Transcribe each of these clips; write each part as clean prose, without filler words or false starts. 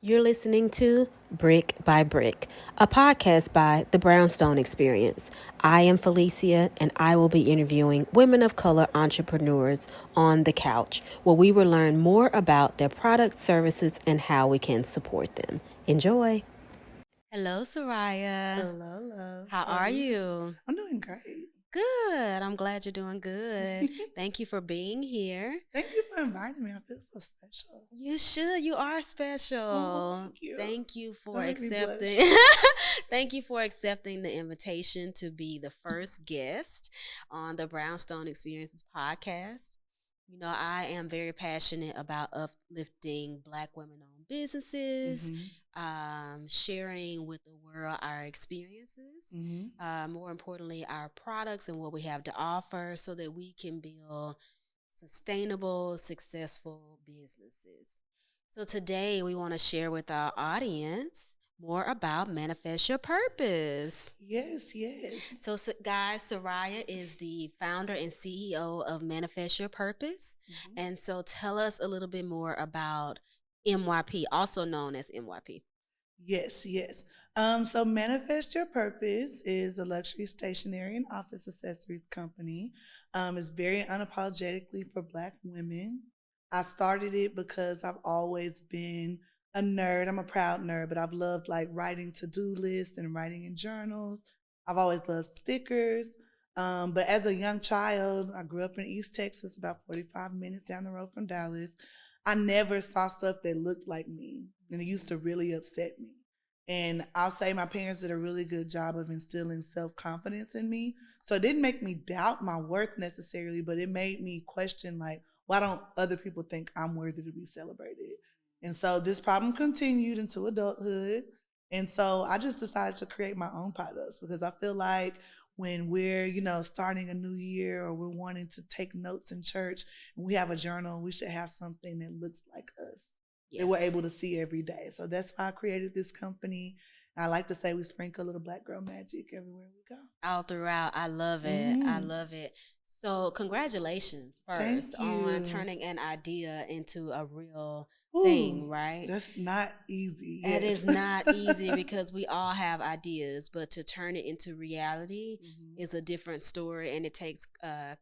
You're listening to Brick by Brick, a podcast by the Brownstone Experience. I am Felicia, and I will be interviewing women of color entrepreneurs on the couch, where we will learn more about their products, services, and how we can support them. Enjoy. Hello, Saria. Hello, love. How How are are you? you? I'm doing great. Good. I'm glad you're doing good. Thank you for being here. Thank you for inviting me. I feel so special. You should. You are Oh, special. thank you. Thank you for Don't make me accepting. blush. Thank you for accepting the invitation to be the first guest on the Brownstone Experiences podcast. You know, I am very passionate about uplifting Black women-owned businesses, hmm sharing with the world our experiences, hmm more importantly, our products and what we have to offer, so that we can build sustainable, successful businesses. So today we want to share with our audience more about Manifest Your Purpose. Yes, yes. Guys, Saria is the founder and CEO of Manifest Your Purpose. hmm And so tell us a little bit more about MYP, also known as MYP. Yes, yes. So Manifest Your Purpose is a luxury stationery and office accessories company. It's very unapologetically for Black women. I started it because I've always been a nerd. I'm a proud nerd, but I've loved like writing to-do lists and writing in journals. I've always loved stickers. But as a young child, I grew up in East Texas, about 45 minutes down the road from Dallas. I never saw stuff that looked like me, and it used to really upset me. And I'll say my parents did a really good job of instilling self confidence in me. So it didn't make me doubt my worth necessarily, but it made me question, like, why don't other people think I'm worthy to be celebrated? And so this problem continued into adulthood. And so I just decided to create my own products because I feel like when we're, starting a new year or we're wanting to take notes in church and we have a journal, we should have something that looks like us that we're Yes. able to see every day. So that's why I created this company. I like to say we sprinkle a little Black girl magic everywhere we go. All throughout. I love it. I hmm love it. So, congratulations first Thank on you. turning an idea into a real Ooh, thing, right? that's not easy. It Yes. is not easy because we all have ideas, but to turn it into reality hmm is a different story, and it takes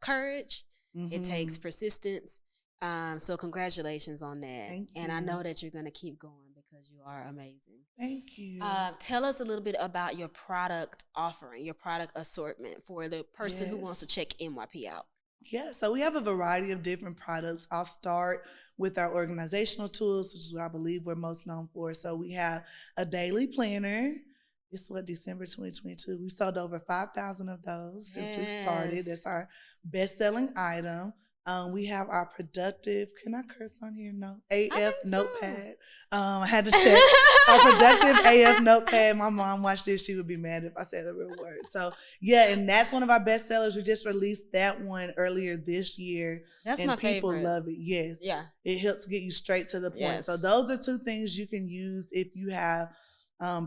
courage, it takes hmm persistence. So, congratulations on that. Thank And I you. know that you're going to keep going because you are amazing. Thank you. Tell us a little bit about your product offering, your product assortment for the person who wants Yes. to check NYP out. Yeah, so we have a variety of different products. I'll start with our organizational tools, which is what I believe we're most known for. So we have a daily planner. It's what, December 2022. We sold over 5,000 of those since we started. Yes. That's our best-selling item. We have our productive, can I curse on here? No. I AF think so. notepad. I had to check. Our productive AF notepad. My mom watched this. She would be mad if I said the real word. So yeah, and that's one of our best sellers. We just released that one earlier this year, That's and my people favorite. love it. Yes, Yeah. it helps get you straight to the point. So Yes. those are two things you can use if you have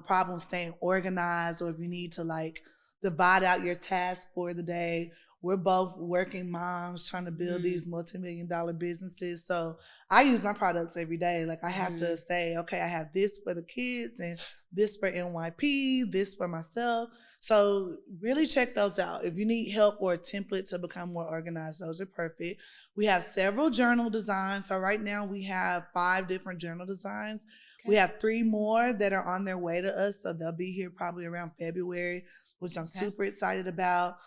problems staying organized, or if you need to like divide out your tasks for the day. We're both working moms trying to build Mm-hmm. these multi-million-dollar businesses. So I use my products every day. Like I have to say, okay, I have this for the kids and this for NYP, this for myself. So really check those out. If you need help or a template to become more organized, those are perfect. We have several journal designs. So right now we have 5 different journal designs. We Okay. have 3 more that are on their way to us. So they'll be here probably around February, which I'm Okay. super excited about.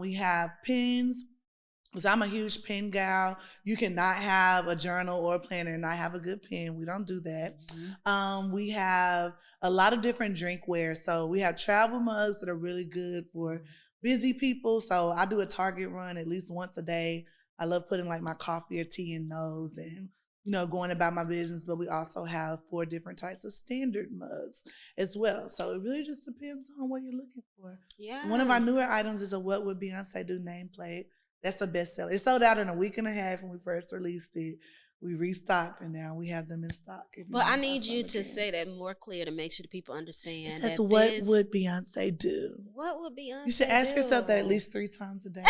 We have pens, because I'm a huge pen gal. You cannot have a journal or a planner and not have a good pen. We don't do that. We have a lot of different drinkware. So we have travel mugs that are really good for busy people. So I do a Target run at least once a day. I love putting like my coffee or tea in those and going about my business. But we also have 4 different types of standard mugs as well. So it really just depends on what you're looking for. One of our Yeah. newer items is a What Would Beyonce Do nameplate. That's a bestseller. It sold out in a week and a half when we first released it. We restocked and now we have them in stock if you But want I to buy need some you to again. say that more clear to make sure the people It understand says, that what this. would Beyonce do? What would You should Beyonce ask yourself that at do? least 3 times a day.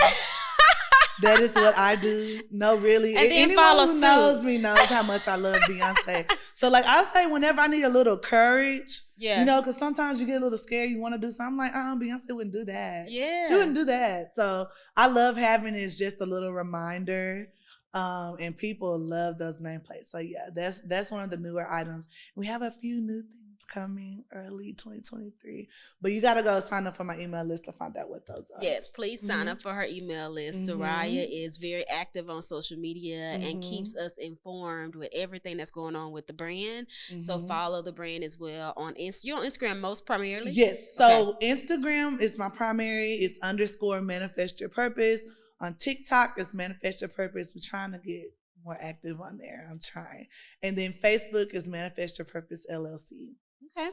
That is what I do. No, really. And then Anyone follow who suit. knows me knows how much I love Beyonce. So, like, I'll say whenever I need a little courage, Yeah. you know, because sometimes you get a little scared, you want to do something. I'm like, Beyonce wouldn't do that. Yeah. She wouldn't do that. So, I love having it as just a little reminder. And people love those nameplates. So, yeah, that's one of the newer items. We have a few new things coming early 2023, but you got to go sign up for my email list to find out what those are. Yes, please sign up for her email list. Saria is very active on social media and keeps us informed with everything that's going on with the brand. So follow the brand as well on You're on Instagram most primarily? Yes. So Instagram is my primary. It's _ manifest your purpose. On TikTok, it's manifest your purpose. We're trying to get more active on there. I'm trying. And then Facebook is Manifest Your Purpose LLC. Okay.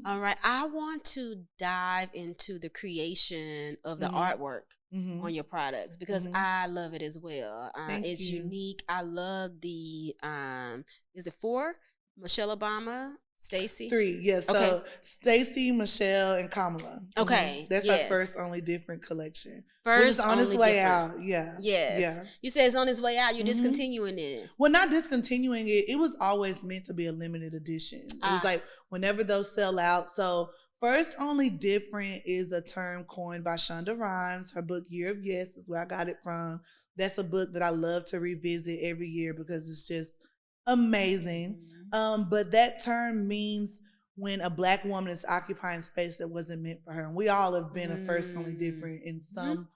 All right. I want to dive into the creation of the artwork on your products because I love it as well. It's unique. I love the is it 4? Michelle Obama, Stacy? 3, yes. So Stacy, Michelle, and Kamala. Okay. That's our first only different collection. First which is on its way different. out. Yeah. Yes. Yeah. You said it's on its way out. You're discontinuing it. Well, not discontinuing it. It was always meant to be a limited edition. It was like whenever those sell out. So first only different is a term coined by Shonda Rhimes. Her book Year of Yes is where I got it from. That's a book that I love to revisit every year because it's just amazing. But that term means when a Black woman is occupying space that wasn't meant for her. And we all have been a first only different in some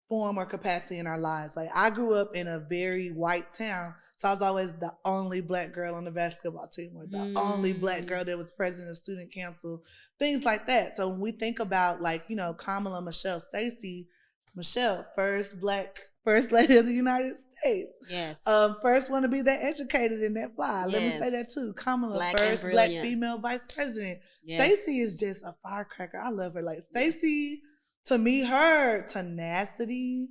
form or capacity in our lives. Like I grew up in a very white town, so I was always the only Black girl on the basketball team or the only Black girl that was president of student council, things like that. So when we think about like, you know, Kamala, Michelle, Stacey, Michelle, first Black First Lady of the United States. Yes. First one to be that educated and that fly. Yes. Let me say that too. Kamala, Black first Black female vice president. Yes. Stacey is just a firecracker. I love her. Like Stacey, to me, her tenacity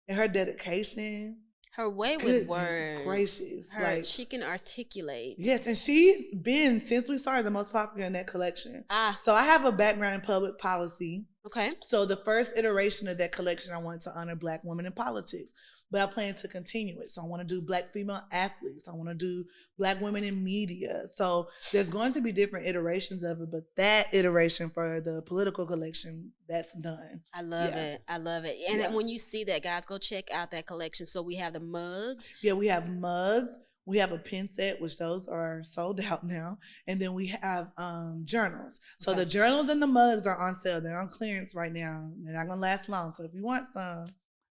and her dedication. Her way with words. Gracious. Like, she can articulate. Yes, and she's been, since we started, the most popular in that collection. So I have a background in public policy. Okay. So the first iteration of that collection, I wanted to honor Black women in politics, but I plan to continue it. So I want to do Black female athletes. I want to do Black women in media. So there's going to be different iterations of it, but that iteration for the political collection, that's done. I love it. I love it. And when you see that, guys, go check out that collection. So we have the mugs. Yeah, we have mugs. We have a pen set, which those are sold out now. And then we have journals. So the journals and the mugs are on sale. They're on clearance right now. They're not going to last long. So if you want some,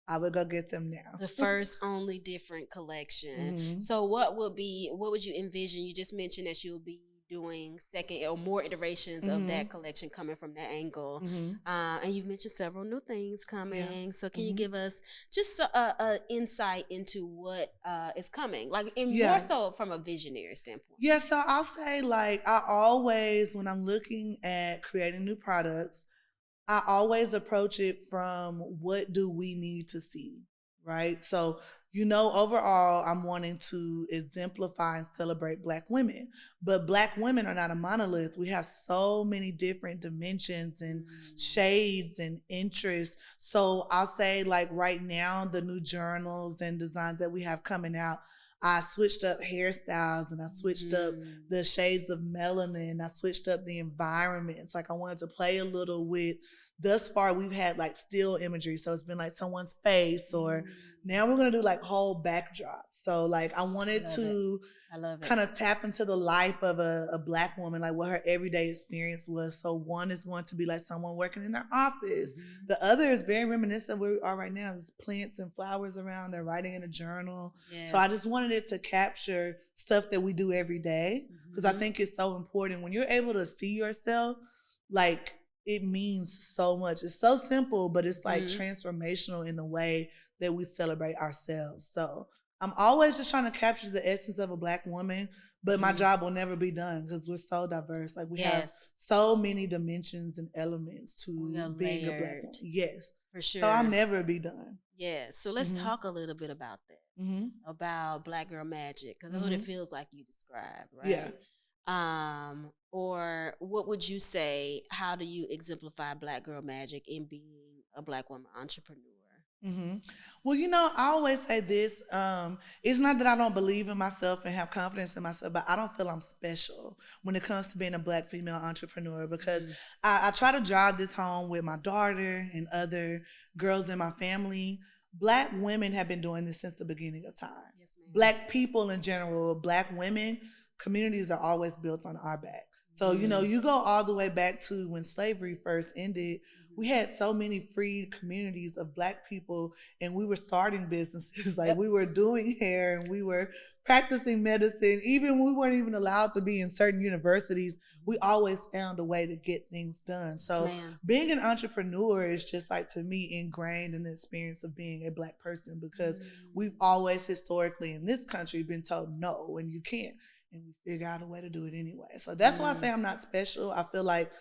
I would go get them now. The first only different collection. So what would you envision? You just mentioned that you'll be doing second or more iterations of that collection coming from that angle. And you've mentioned several new things coming. Yeah. So can you give us just a insight into what is coming? Like more so from a visionary standpoint. Yeah, so I'll say like I always, when I'm looking at creating new products, I always approach it from what do we need to see, right? So, you know, overall, I'm wanting to exemplify and celebrate Black women. But Black women are not a monolith. We have so many different dimensions and shades and interests. So I'll say like right now, the new journals and designs that we have coming out, I switched up hairstyles and I switched up the shades of melanin. I switched up the environments. Like I wanted to play a little with, thus far we've had like still imagery. So it's been like someone's face or now we're going to do like whole backdrops. So like I wanted to kind of tap into the life of a Black woman, like what her everyday experience was. So one is going to be like someone working in their office. The other is very reminiscent of where we are right now. There's plants and flowers around. They're writing in a journal. So I just wanted it to capture stuff that we do every day because I think it's so important. When you're able to see yourself, like it means so much. It's so simple, but it's like transformational in the way that we celebrate ourselves. So I'm always just trying to capture the essence of a Black woman, but my job will never be done because we're so diverse. Like we have so many dimensions and elements to being a Black woman. Yes. For sure. So I'll never be done. Yes. So let's talk a little bit about that, about Black girl magic, because that's what it feels like you described, right? Yeah. Or what would you say, how do you exemplify Black girl magic in being a Black woman entrepreneur? hmm Well, I always say this. It's not that I don't believe in myself and have confidence in myself, but I don't feel I'm special when it comes to being a Black female entrepreneur because Mm. I try to drive this home with my daughter and other girls in my family. Black women have been doing this since the beginning of time. Yes, ma'am. Black people in general, Black women, communities are always built on our back. So, Mm. you go all the way back to when slavery first ended. We Mhm. had so many free communities of Black people, and we were starting businesses. Like, Yep. we were doing hair and we were practicing medicine. Even we weren't even allowed to be in certain universities. We Mhm. always found a way to get things done. Yes, So, ma'am. being an entrepreneur is just like, to me, ingrained in the experience of being a Black person because we've Mm. always historically in this country been told no and you can't, and we figure out a way to do it anyway. So that's why I say Mm. I'm not special. I feel like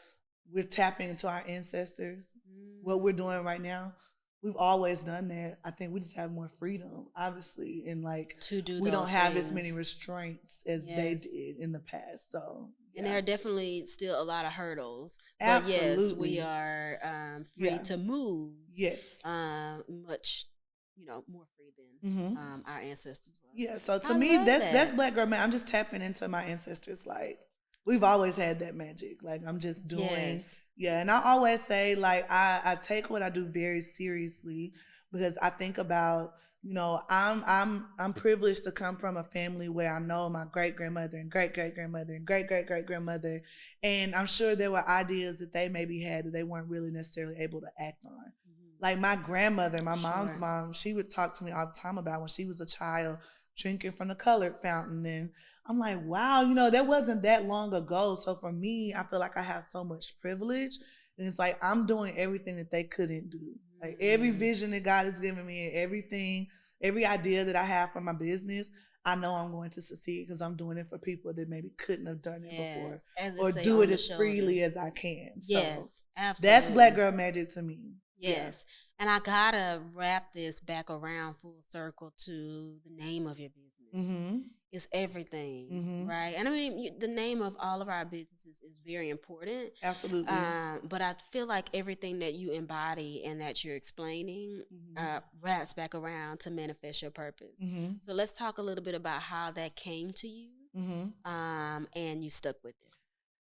we're tapping into our ancestors. What we're Mm. doing right now, we've always done that. I think we just have more freedom, obviously, and like To do we don't those have as many things. restraints as they Yes. did in the past. So And there yeah, are definitely still a lot of hurdles, but yes, we absolutely, are free yeah, to move yes. much, more free than hmm our ancestors were. Yeah, so to I me, love that's that. Black girl man. I'm just tapping into my ancestors. Like, we've always had that magic. Like, I'm just doing, Yes. yeah. And I always say, like, I take what I do very seriously because I think about, I'm privileged to come from a family where I know my great grandmother and great great grandmother and great great great grandmother, and I'm sure there were ideas that they maybe had that they weren't really necessarily able to act on. Mhm. Like, my grandmother, my mom's Sure. mom, she would talk to me all the time about when she was a child drinking from the colored fountain. And I'm like, wow, that wasn't that long ago. So for me, I feel like I have so much privilege. And it's like I'm doing everything that they couldn't do. Like, every Mm. vision that God has given me and everything, every idea that I have for my business, I know I'm going to succeed because I'm doing it for people that maybe couldn't have done it before Yes. As they or say, do it on the as freely shoulders. as I can. So Yes, that's Black absolutely. girl magic to me. Yeah. Yes. And I gotta wrap this back around full circle to the name of your business. Mm-hmm. It's everything, Mm-hmm. right? And I mean, the name of all of our businesses is very important. Absolutely. But I feel like everything that you embody and that you're explaining Mm-hmm. wraps back around to manifest your purpose. Mm-hmm. So let's talk a little bit about how that came to you, Mm-hmm. and you stuck with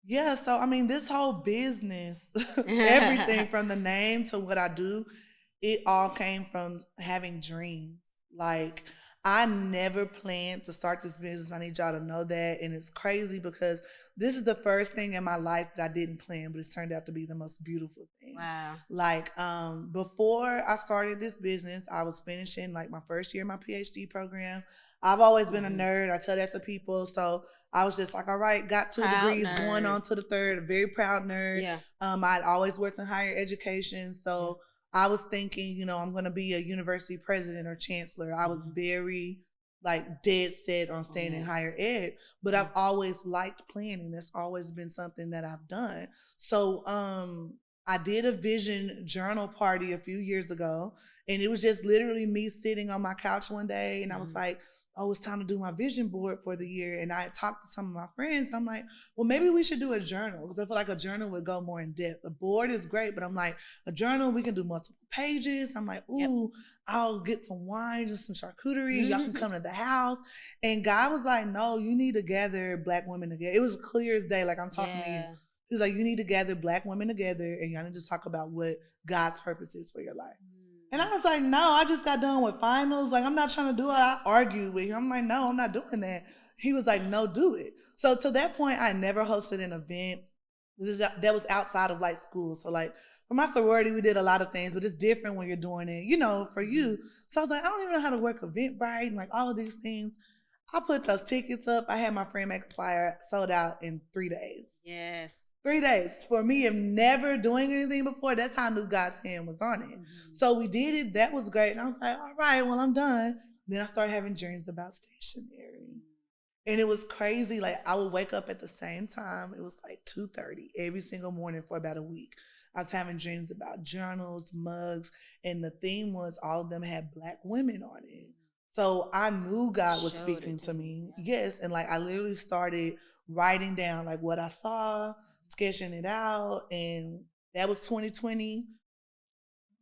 Yeah, so I mean, this whole business, everything it. from the name to what I do, it all came from having dreams. Like, I never planned to start this business. I need y'all to know that. And it's crazy because this is the first thing in my life that I didn't plan, but it's turned out to be the most beautiful thing. Wow. Like, before I started this business, I was finishing like my first year of my PhD program. I've always been a Mhm. nerd. I tell that to people. So I was just like, all right, got 2 degrees, Proud going nerd. on to the third, a very proud nerd. Yeah. I'd always worked in higher education. Yeah. So I was thinking, I'm going to be a university president or chancellor. I was Mhm. very like dead set on On staying in that. higher ed, but I've always liked planning. That's always been something that I've done. So, I did a vision journal party a few years ago, and it was just literally me sitting on my couch one day, and I was Mhm. like, oh, it's time to do my vision board for the year. And I talked to some of my friends, and I'm like, well, maybe we should do a journal because I feel like a journal would go more in depth. The board is great, but I'm like, a journal, we can do multiple pages. I'm like, Yep. ooh, I'll get some wine, just some charcuterie. Y'all can come to the house. And God was like, no, you need to gather Black women together. It was clear as day, like I'm talking to you. Yeah. He was like, you need to gather Black women together and y'all need to talk about what God's purpose is for your life. And I Mm. was like, no, I just got done with finals. Like, I'm not trying to do it. I argued with him. I'm like, no, I'm not doing that. He was like, no, do it. So to that point, I never hosted an event that was outside of like school. So like for my sorority, we did a lot of things, but it's different when you're doing it, for you. So I was like, I don't even know how to work Eventbrite and like all of these things. I put those tickets up. I had my friend make a flyer, sold out in 3 days. Yes. 3 days for me of never doing anything before. That's how I knew God's hand was on it. Mhm. So we did it. That was great. And I was like, all right, well, I'm done. Then I started having dreams about stationery. And it was crazy. Like, I would wake up at the same time. It was like 2:30 every single morning for about a week. I was having dreams about journals, mugs, and the theme was all of them had Black women on it. So I knew God was Showed speaking it to to you. me. Yeah. Yes. And like I literally started writing down like what I saw, sketching it out. And that was 2020.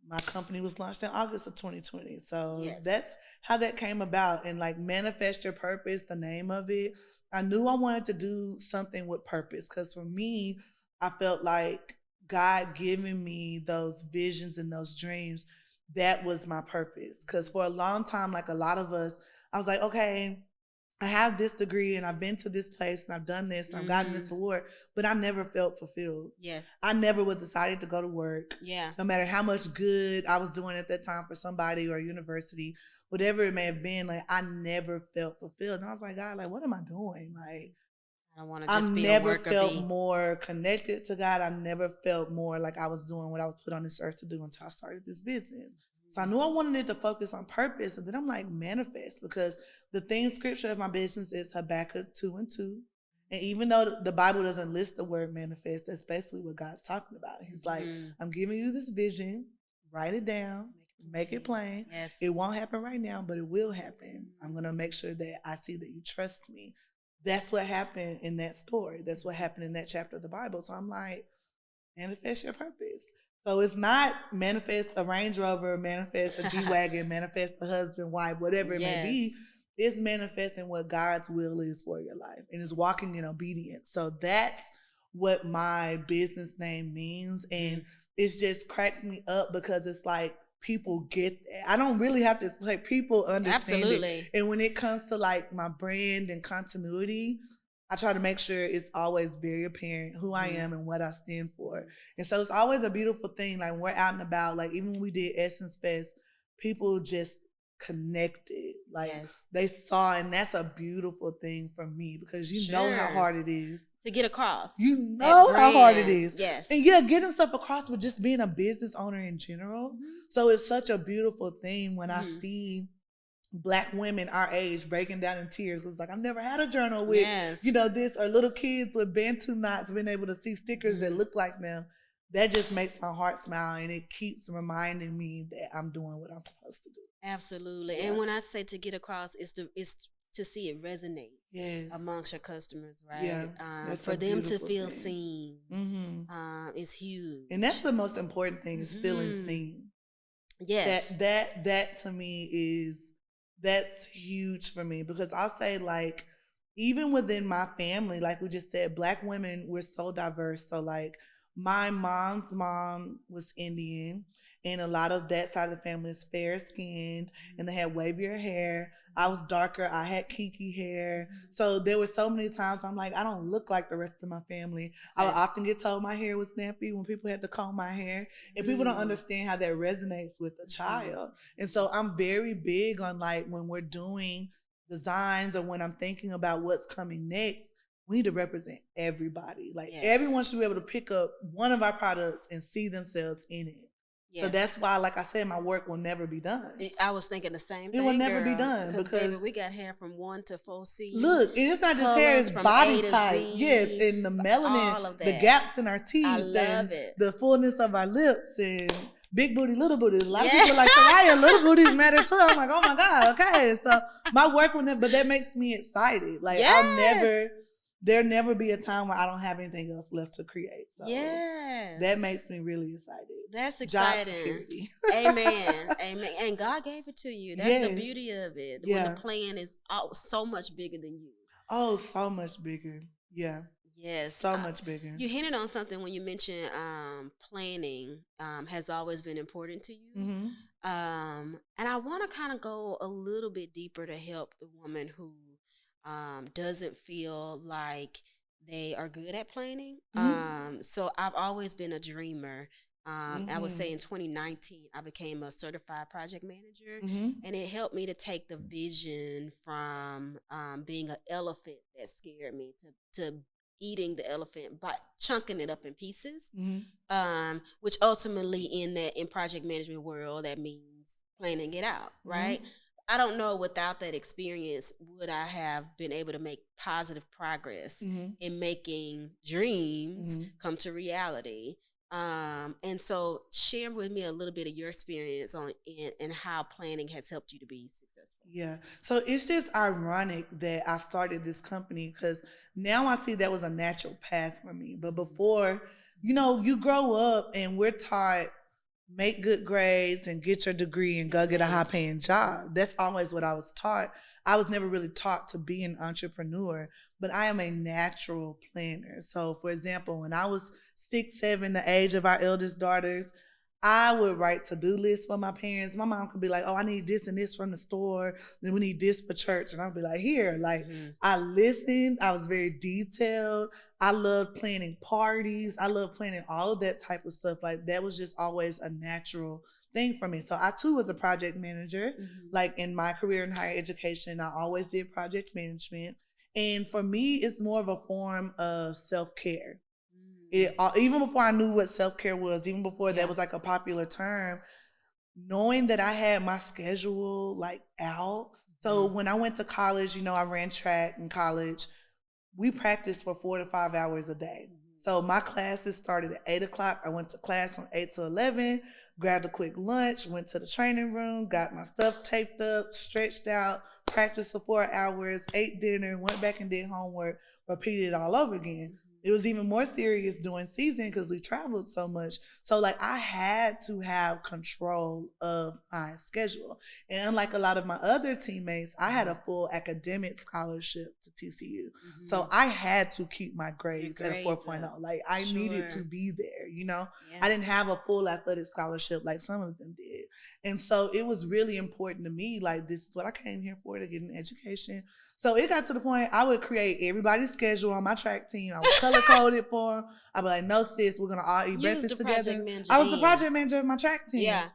my company was launched in August of 2020. So Yes. that's how that came about. And like manifest your purpose, the name of it. I knew I wanted to do something with purpose because for me, I felt like God giving me those visions and those dreams, that was my purpose. Because for a long time, like a lot of us, I was like, okay, I have this degree and I've been to this place and I've done this and I've gotten this award, but I never felt fulfilled. Yes. I never was excited to go to work. Yeah. No matter how much good I was doing at that time for somebody or university, whatever it may have been, like I never felt fulfilled. And I was like, God, like, what am I doing? Like, I don't want to just I've be never a worker felt bee. more connected to God. I never felt more like I was doing what I was put on this earth to do until I started this business. So I knew I wanted it to focus on purpose, and then I'm like, manifest, because the theme scripture of my business is Habakkuk 2:2. And even though the Bible doesn't list the word manifest, that's basically what God's talking about. He's like, I'm giving you this vision, write it down, make it plain. Yes. It won't happen right now, but it will happen. I'm going to make sure that I see that you trust me. That's what happened in that story. That's what happened in that chapter of the Bible. So I'm like, manifest your purpose. So it's not manifest a Range Rover, manifest a G-Wagon, manifest a husband, wife, whatever it may be. It's manifesting what God's will is for your life, and it's walking in obedience. So that's what my business name means. And it just cracks me up because it's like people get that. I don't really have to explain. People understand it. And when it comes to like my brand and continuity, I try to make sure it's always very apparent who I am and what I stand for. And so it's always a beautiful thing. Like when we're out and about, like even when we did Essence Fest, people just connected. Like they saw, and that's a beautiful thing for me because you know how hard it is to get across. You know how hard it is. Yes. And yeah, getting stuff across, but just being a business owner in general. So it's such a beautiful thing when I see Black women our age breaking down in tears. It's like, I've never had a journal with, this, or little kids with Bantu knots being able to see stickers that look like them. That just makes my heart smile, and it keeps reminding me that I'm doing what I'm supposed to do. Absolutely. Yeah. And when I say to get across, it's to see it resonate amongst your customers, right? Yeah, for them to feel seen is huge. And that's the most important thing, is feeling seen. Yes. That to me that's huge for me, because I'll say, like, even within my family, like we just said, Black women, we're so diverse. So like my mom's mom was Indian, and a lot of that side of the family is fair skinned, and they had wavier hair. I was darker. I had kinky hair. So there were so many times I'm like, I don't look like the rest of my family. I would often get told my hair was snappy when people had to comb my hair, and people don't understand how that resonates with a child. And so I'm very big on, like, when we're doing designs or when I'm thinking about what's coming next, we need to represent everybody. Like everyone should be able to pick up one of our products and see themselves in it. Yes. So that's why, like I said, my work will never be done. I was thinking the same thing. It will never be done because baby, we got hair from 1 to 4C. Look, and it's not just hair; it's body type. Yes, and the melanin, the gaps in our teeth, I love it. The fullness of our lips, and big booty, little booty. A lot of people are like, Saria, little booties matter too. I'm like, oh my God, okay. So my work will never, but that makes me excited. Like there'll never be a time where I don't have anything else left to create. So that makes me really excited. That's exciting. Amen. Amen. And God gave it to you. That's the beauty of it. When the plan is so much bigger than you. Oh, so much bigger. Yeah. Yes. So much bigger. You hinted on something when you mentioned planning has always been important to you. And I want to kind of go a little bit deeper to help the woman who doesn't feel like they are good at planning. So I've always been a dreamer. I would say in 2019, I became a certified project manager, and it helped me to take the vision from being an elephant that scared me to eating the elephant by chunking it up in pieces, which ultimately in project management world, that means planning it out, right? I don't know, without that experience, would I have been able to make positive progress in making dreams come to reality? And so share with me a little bit of your experience and how planning has helped you to be successful. Yeah. So it's just ironic that I started this company, because now I see that was a natural path for me. But before, you grow up and we're taught make good grades and get your degree and go get a high paying job. That's always what I was taught. I was never really taught to be an entrepreneur, but I am a natural planner. So, for example, when I was 6, 7, the age of our eldest daughters, I would write to-do lists for my parents. My mom could be like, oh, I need this and this from the store. Then we need this for church. And I'd be like, here. Like, I listened. I was very detailed. I loved planning parties. I loved planning all of that type of stuff. Like, that was just always a natural thing for me. So I too was a project manager. Like, in my career in higher education, I always did project management. And for me, it's more of a form of self-care. Even before I knew what self-care was, even before that was like a popular term, knowing that I had my schedule like out. So when I went to college, I ran track in college. We practiced for 4 to 5 hours a day. So my classes started at 8 o'clock. I went to class from 8 to 11, grabbed a quick lunch, went to the training room, got my stuff taped up, stretched out, practiced for 4 hours, ate dinner, went back and did homework, repeated it all over again. It was even more serious during season because we traveled so much. So like I had to have control of my schedule. And unlike a lot of my other teammates, I had a full academic scholarship to TCU. So I had to keep my grades at a 4.0. Like I needed to be there, I didn't have a full athletic scholarship like some of them did. And so it was really important to me. Like, this is what I came here for, to get an education. So it got to the point I would create everybody's schedule on my track team. I would color code it for them. I'd be like, no, sis, we're going to all eat breakfast together. I was the project manager of my track team. Yeah.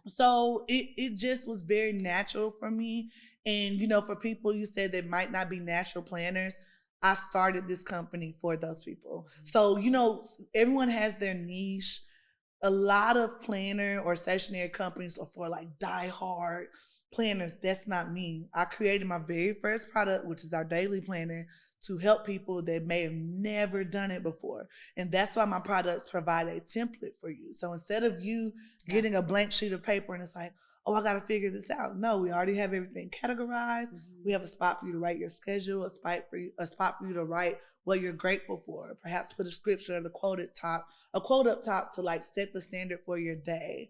So it just was very natural for me. And, for people you said that might not be natural planners, I started this company for those people. So, everyone has their niche. A lot of planner or stationery companies are for like diehard planners. That's not me. I created my very first product, which is our daily planner, to help people that may have never done it before. And that's why my products provide a template for you. So instead of you getting a blank sheet of paper and it's like, oh, I got to figure this out. No, we already have everything categorized. We have a spot for you to write your schedule, a spot for you to write what you're grateful for. Perhaps put a scripture and a quote up top to like set the standard for your day.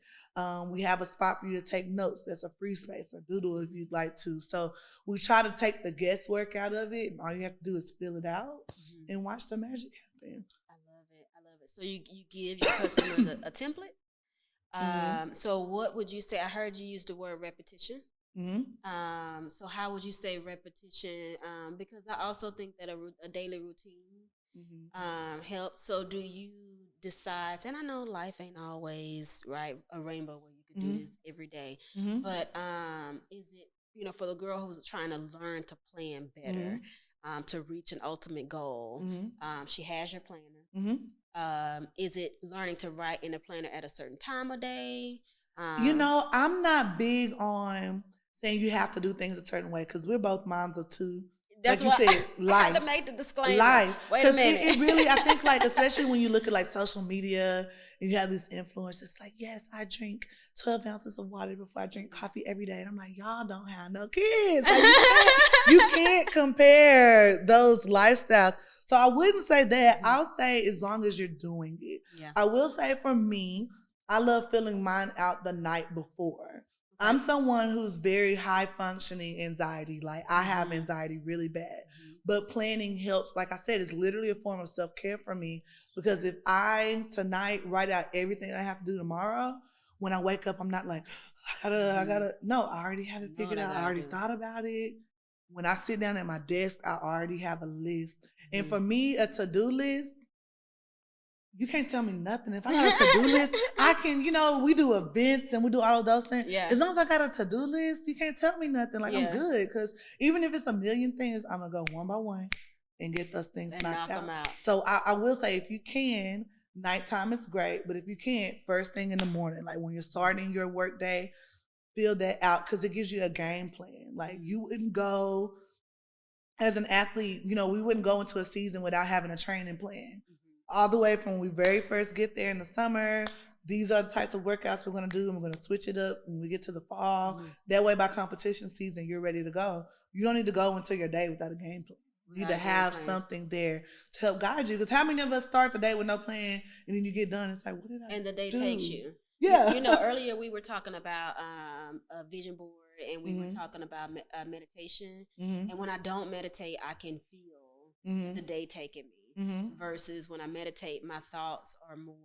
We have a spot for you to take notes. That's a free space, or doodle if you'd like to. So we try to take the guesswork out of it, and all you have to do is fill it out and watch the magic happen. I love it. So you give your customers a template. So what would you say? I heard you use the word repetition. So how would you say repetition? Because I also think that a daily routine helps. So do you decide? And I know life ain't always a rainbow where you can do this every day. But is it for the girl who's trying to learn to plan better, to reach an ultimate goal? She has your planner. Is it learning to write in a planner at a certain time of day? I'm not big on saying you have to do things a certain way, because we're both moms of two. That's like you said, life. I had to make the disclaimer. Life. Wait a minute. It really, I think, like, especially when you look at like social media and you have these influencers, like, yes, I drink 12 ounces of water before I drink coffee every day. And I'm like, y'all don't have no kids. Like, you can't compare those lifestyles. So I wouldn't say that. I'll say as long as you're doing it. I will say for me, I love filling mine out the night before. I'm someone who's very high functioning anxiety. Like, I have anxiety really bad. But planning helps. Like I said, it's literally a form of self-care for me, because if I tonight write out everything I have to do tomorrow, when I wake up, I'm not like, I gotta. No, I already have it figured out. I already thought about it. When I sit down at my desk, I already have a list. And for me, a to-do list, you can't tell me nothing. If I got a to-do list, I can, we do events and we do all of those things. As long as I got a to-do list, you can't tell me nothing. Like, I'm good. Because even if it's a million things, I'm going to go one by one and get those things knocked out. So I will say, if you can, nighttime is great. But if you can't, first thing in the morning, like when you're starting your work day, fill that out, because it gives you a game plan. Like, you wouldn't go, as an athlete, we wouldn't go into a season without having a training plan. All the way from when we very first get there in the summer, these are the types of workouts we're going to do, and we're going to switch it up when we get to the fall. That way, by competition season, you're ready to go. You don't need to go into your day without a game plan. You need to have something there to help guide you. Because how many of us start the day with no plan, and then you get done, it's like, what did I do? And the day takes you. Yeah. You know, earlier we were talking about a vision board, and we were talking about meditation. And when I don't meditate, I can feel the day taking me. Versus when I meditate, my thoughts are more.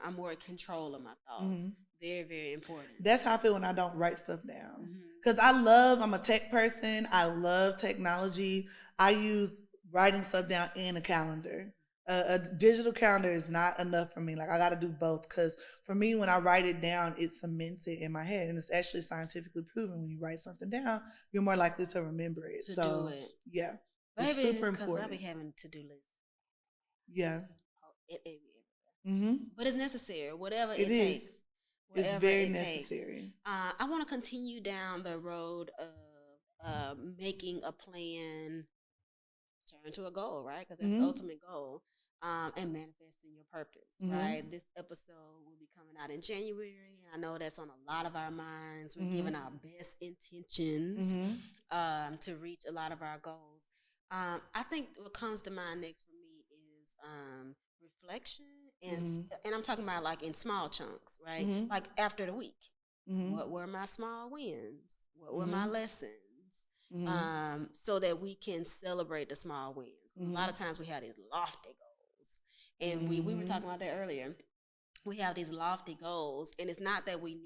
I'm more in control of my thoughts. Very, very important. That's how I feel when I don't write stuff down. Because I'm a tech person. I love technology. I use writing stuff down in a calendar. A digital calendar is not enough for me. Like, I got to do both, because for me, when I write it down, it's cemented in my head, and it's actually scientifically proven when you write something down, you're more likely to remember it. To do it. Yeah, it's super important. Because I be having to-do lists. Yeah. But it's necessary, whatever it takes. It's very necessary. I want to continue down the road of making a plan turn to a goal, right? Because that's the ultimate goal. And manifesting your purpose, right? This episode will be coming out in January. I know that's on a lot of our minds. We're giving our best intentions to reach a lot of our goals. I think what comes to mind next for me is reflection, and I'm talking about like in small chunks, right? Like after the week, what were my small wins? What were my lessons? So that we can celebrate the small wins. A lot of times we have these lofty goals, and we were talking about that earlier. We have these lofty goals, and it's not that we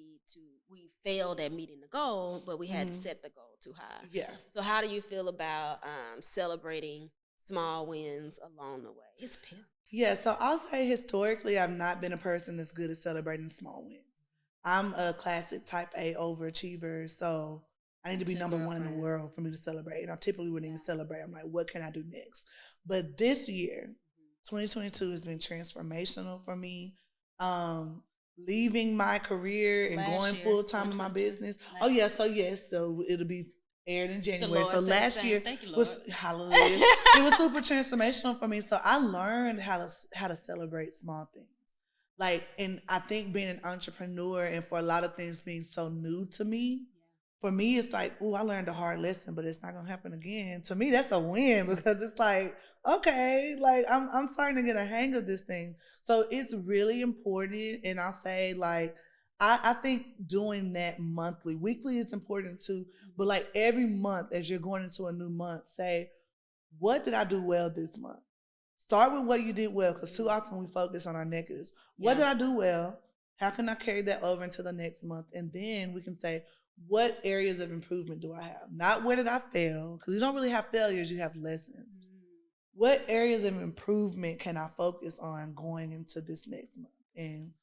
failed at meeting the goal, but we had to set the goal too high. Yeah. So how do you feel about celebrating small wins along the way? It's pill. Yeah, so I'll say historically, I've not been a person that's good at celebrating small wins. I'm a classic type A overachiever, so I need to be number one in the world for me to celebrate. And I typically wouldn't even celebrate. I'm like, what can I do next? But this year, 2022 has been transformational for me. Leaving my career and going full time in my business. So it'll be aired in January. So last year was hallelujah. It was super transformational for me. So I learned how to celebrate small things. Like, and I think being an entrepreneur and for a lot of things being so new to me, for me, it's like, I learned a hard lesson, but it's not gonna happen again. To me, that's a win, because it's like, okay, like I'm starting to get a hang of this thing. So it's really important, and I'll say, like, I think doing that monthly, weekly is important too, but like every month as you're going into a new month, say, what did I do well this month? Start with what you did well, because too often we focus on our negatives. What did I do well? How can I carry that over into the next month? And then we can say, what areas of improvement do I have? Not where did I fail, because you don't really have failures, you have lessons. What areas of improvement can I focus on going into this next month? And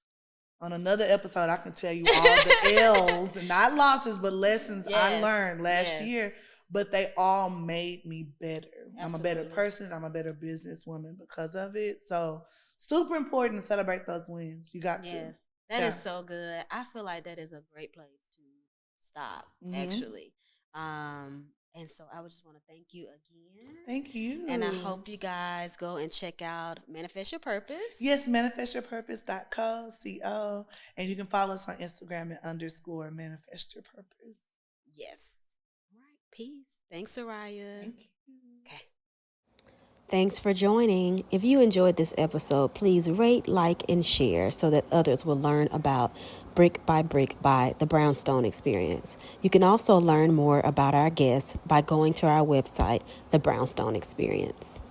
on another episode, I can tell you all the L's, and not losses, but lessons I learned last year, but they all made me better. Absolutely. I'm a better person. I'm a better businesswoman because of it. So super important to celebrate those wins. You got to. That is so good. I feel like that is a great place to stop, actually. And so I would just want to thank you again. Thank you. And I hope you guys go and check out Manifest Your Purpose. Yes, manifestyourpurpose.co. And you can follow us on Instagram at _manifestyourpurpose. Yes. All right. Peace. Thanks, Saria. Thank you. Okay. Thanks for joining. If you enjoyed this episode, please rate, like, and share so that others will learn about Brick by Brick by the Brownstone Experience. You can also learn more about our guests by going to our website, The Brownstone Experience.